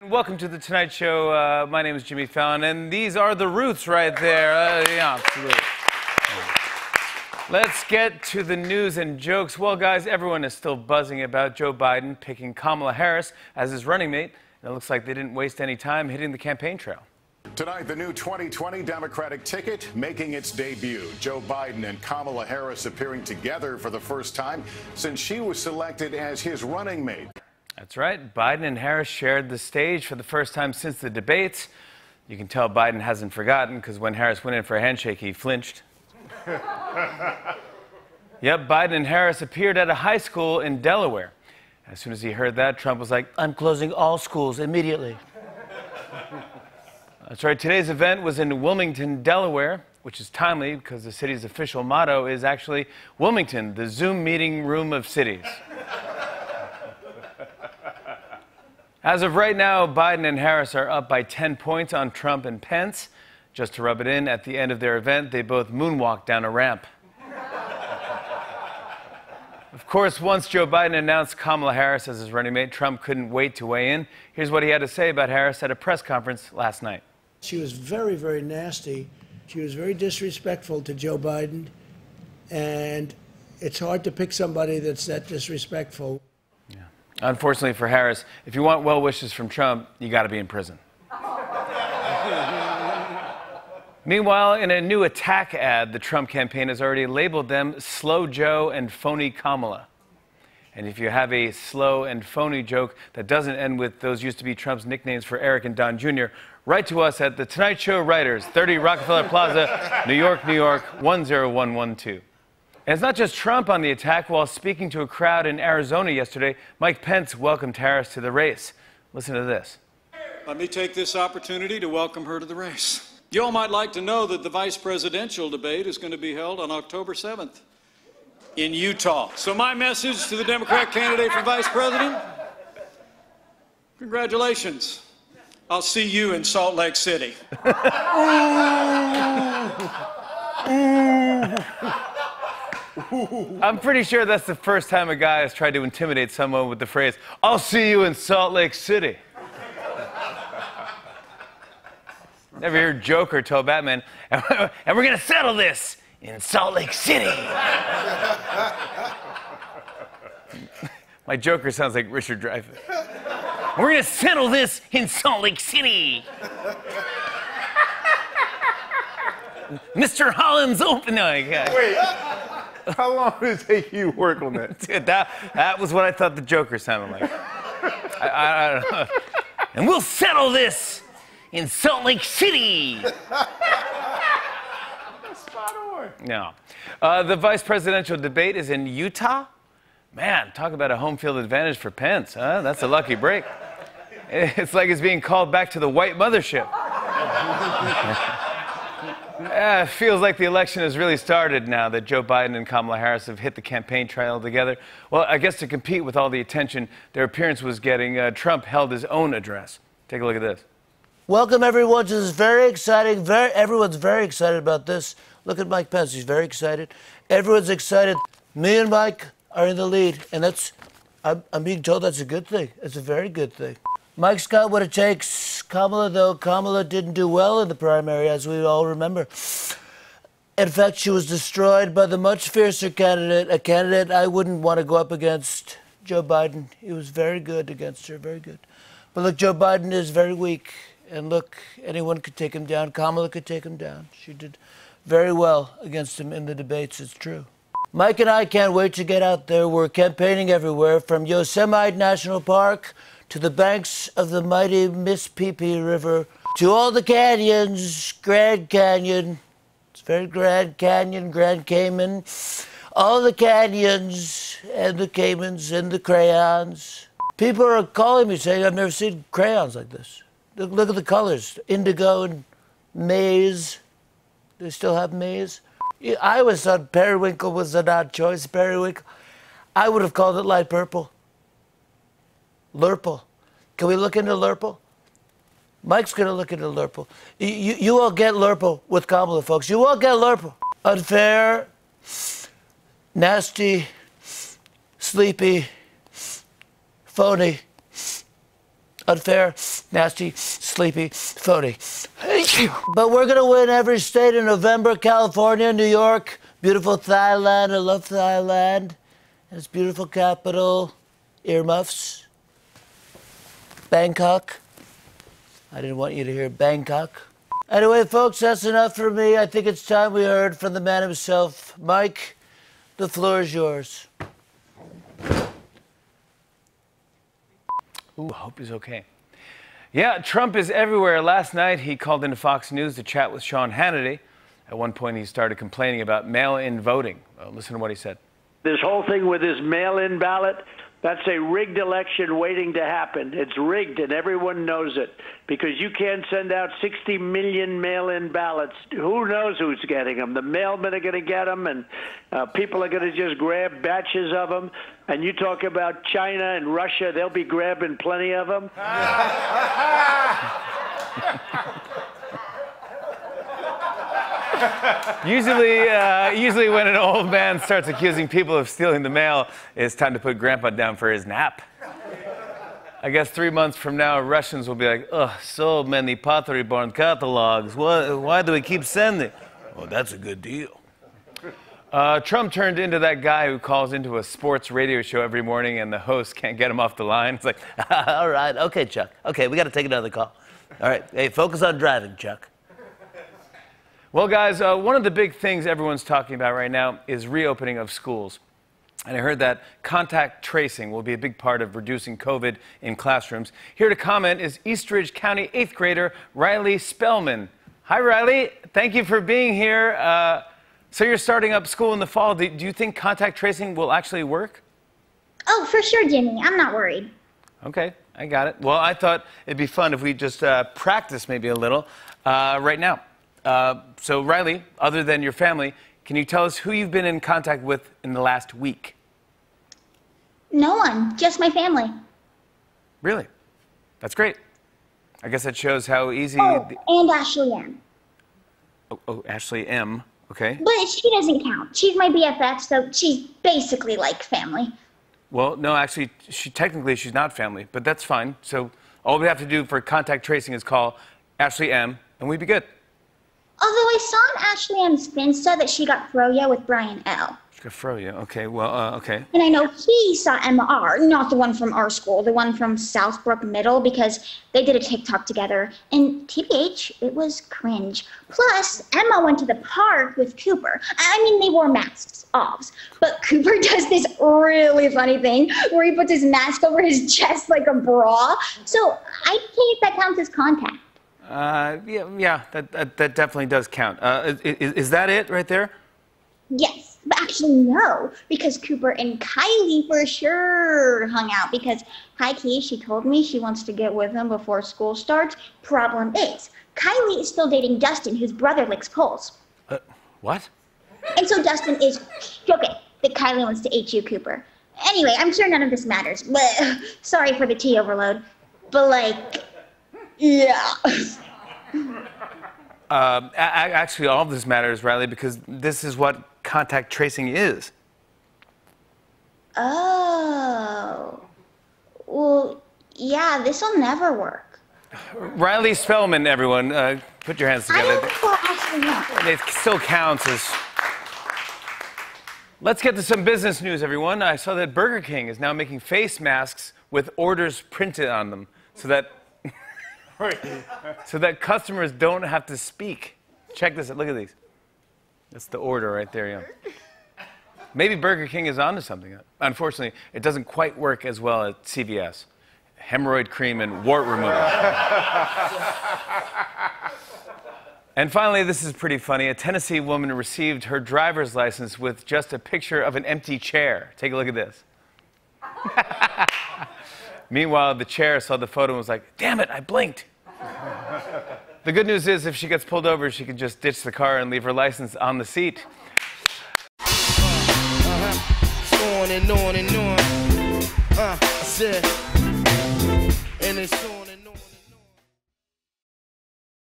Welcome to The Tonight Show. My name is Jimmy Fallon, and these are the Roots right there. Yeah, absolutely. Let's get to the news and jokes. Well, guys, everyone is still buzzing about Joe Biden picking Kamala Harris as his running mate. And it looks like they didn't waste any time hitting the campaign trail. Tonight, the new 2020 Democratic ticket making its debut. Joe Biden and Kamala Harris appearing together for the first time since she was selected as his running mate. That's right. Biden and Harris shared the stage for the first time since the debates. You can tell Biden hasn't forgotten because when Harris went in for a handshake, he flinched. Yep, Biden and Harris appeared at a high school in Delaware. As soon as he heard that, Trump was like, "I'm closing all schools immediately." That's right. Today's event was in Wilmington, Delaware, which is timely because the city's official motto is actually Wilmington, the Zoom meeting room of cities. As of right now, Biden and Harris are up by 10 points on Trump and Pence. Just to rub it in, at the end of their event, they both moonwalked down a ramp. Of course, once Joe Biden announced Kamala Harris as his running mate, Trump couldn't wait to weigh in. Here's what he had to say about Harris at a press conference last night. She was very, very nasty. She was very disrespectful to Joe Biden. And it's hard to pick somebody that's that disrespectful. Yeah. Unfortunately for Harris, if you want well wishes from Trump, you got to be in prison. Meanwhile, in a new attack ad, the Trump campaign has already labeled them Slow Joe and Phony Kamala. And if you have a slow and phony joke that doesn't end with those used to be Trump's nicknames for Eric and Don Jr., write to us at The Tonight Show Writers, 30 Rockefeller Plaza, New York, 10112. And it's not just Trump on the attack. While speaking to a crowd in Arizona yesterday, Mike Pence welcomed Harris to the race. Listen to this. Let me take this opportunity to welcome her to the race. You all might like to know that the vice presidential debate is going to be held on October 7th in Utah. So my message to the Democrat candidate for vice president, congratulations. I'll see you in Salt Lake City. I'm pretty sure that's the first time a guy has tried to intimidate someone with the phrase, "I'll see you in Salt Lake City." Never hear Joker tell Batman, "And we're going to settle this in Salt Lake City." My Joker sounds like Richard Dreyfuss. "We're going to settle this in Salt Lake City." Mr. Holland's open. No, Wait, how long did it take you to work on that? Dude, that was what I thought the Joker sounded like. I don't know. "And we'll settle this in Salt Lake City." Spot on. No. The vice presidential debate is in Utah. Man, talk about a home field advantage for Pence, huh? That's a lucky break. It's like it's being called back to the white mothership. It feels like the election has really started now that Joe Biden and Kamala Harris have hit the campaign trail together. Well, I guess to compete with all the attention their appearance was getting, Trump held his own address. Take a look at this. Welcome, everyone, to this very exciting, everyone's very excited about this. Look at Mike Pence. He's very excited. Everyone's excited. Me and Mike are in the lead, and I'm being told that's a good thing. It's a very good thing. Mike's got what it takes. Kamala didn't do well in the primary, as we all remember. In fact, she was destroyed by the much fiercer candidate, a candidate I wouldn't want to go up against, Joe Biden. He was very good against her, very good. But look, Joe Biden is very weak. And look, anyone could take him down. Kamala could take him down. She did very well against him in the debates, it's true. Mike and I can't wait to get out there. We're campaigning everywhere, from Yosemite National Park to the banks of the mighty Miss Pee River, to all the canyons, Grand Canyon. It's very Grand Canyon, Grand Cayman. All the canyons and the caimans and the crayons. People are calling me saying, "I've never seen crayons like this. Look at the colors, indigo and maize." They still have maize. I always thought periwinkle was an odd choice. Periwinkle. I would have called it light purple. Lurple. Can we look into Lurple? Mike's going to look into Lurple. You all get Lurple with Kamala, folks. You all get Lurple. Unfair, nasty, sleepy, phony. unfair, nasty, sleepy, phony. But we're going to win every state in November. California, New York, beautiful Thailand. I love Thailand. It's beautiful capital. Earmuffs. Bangkok. I didn't want you to hear Bangkok. Anyway, folks, that's enough for me. I think it's time we heard from the man himself. Mike, the floor is yours. Ooh, I hope he's okay. Yeah, Trump is everywhere. Last night, he called into Fox News to chat with Sean Hannity. At one point, he started complaining about mail-in voting. Listen to what he said. This whole thing with this mail-in ballot, that's a rigged election waiting to happen. It's rigged, and everyone knows it, because you can't send out 60 million mail-in ballots. Who knows who's getting them? The mailmen are going to get them, and people are going to just grab batches of them. And you talk about China and Russia, they'll be grabbing plenty of them. Usually when an old man starts accusing people of stealing the mail, it's time to put Grandpa down for his nap. I guess 3 months from now, Russians will be like, ugh, so many Pottery Barn catalogs. Why do we keep sending? Well, that's a good deal. Trump turned into that guy who calls into a sports radio show every morning and the host can't get him off the line. It's like, all right, okay, Chuck. Okay, we got to take another call. All right, hey, focus on driving, Chuck. Well, guys, one of the big things everyone's talking about right now is reopening of schools. And I heard that contact tracing will be a big part of reducing COVID in classrooms. Here to comment is Eastridge County 8th grader Riley Spellman. Hi, Riley. Thank you for being here. So you're starting up school in the fall. Do you think contact tracing will actually work? Oh, for sure, Jimmy. I'm not worried. Okay, I got it. Well, I thought it'd be fun if we just practice maybe a little right now. So, Riley, other than your family, can you tell us who you've been in contact with in the last week? No one, just my family. Really? That's great. I guess that shows how easy... Oh, and Ashley M. Oh, Ashley M. Okay. But she doesn't count. She's my BFF, so she's basically like family. Well, no, actually, technically she's not family, but that's fine. So all we have to do for contact tracing is call Ashley M, and we'd be good. Although I saw on Ashley M's Finsta that she got froyo with Brian L. She got froyo. Okay, well, okay. And I know he saw Emma R, not the one from our school, the one from Southbrook Middle, because they did a TikTok together. And TBH, it was cringe. Plus, Emma went to the park with Cooper. I mean, they wore masks, obvs. But Cooper does this really funny thing where he puts his mask over his chest like a bra. So I think that counts as contact. Yeah, that definitely does count. Is that it right there? Yes, but actually no, because Cooper and Kylie for sure hung out because high-key, she told me she wants to get with him before school starts. Problem is, Kylie is still dating Dustin, whose brother licks poles. What? And so Dustin is shooketh that Kylie wants to HU Cooper. Anyway, I'm sure none of this matters, but sorry for the tea overload. But like, yeah. Actually, all of this matters, Riley, because this is what contact tracing is. Oh. Well, yeah, this'll never work. Riley Spellman, everyone. Put your hands together. It still counts as... Let's get to some business news, everyone. I saw that Burger King is now making face masks with orders printed on them so that customers don't have to speak. Check this out. Look at these. That's the order right there, yeah. Maybe Burger King is onto something. Unfortunately, it doesn't quite work as well at CVS. Hemorrhoid cream and wart removal. And finally, this is pretty funny. A Tennessee woman received her driver's license with just a picture of an empty chair. Take a look at this. Meanwhile, the chair saw the photo and was like, damn it, I blinked. The good news is if she gets pulled over, she can just ditch the car and leave her license on the seat. On and on and on. I said, and it's on.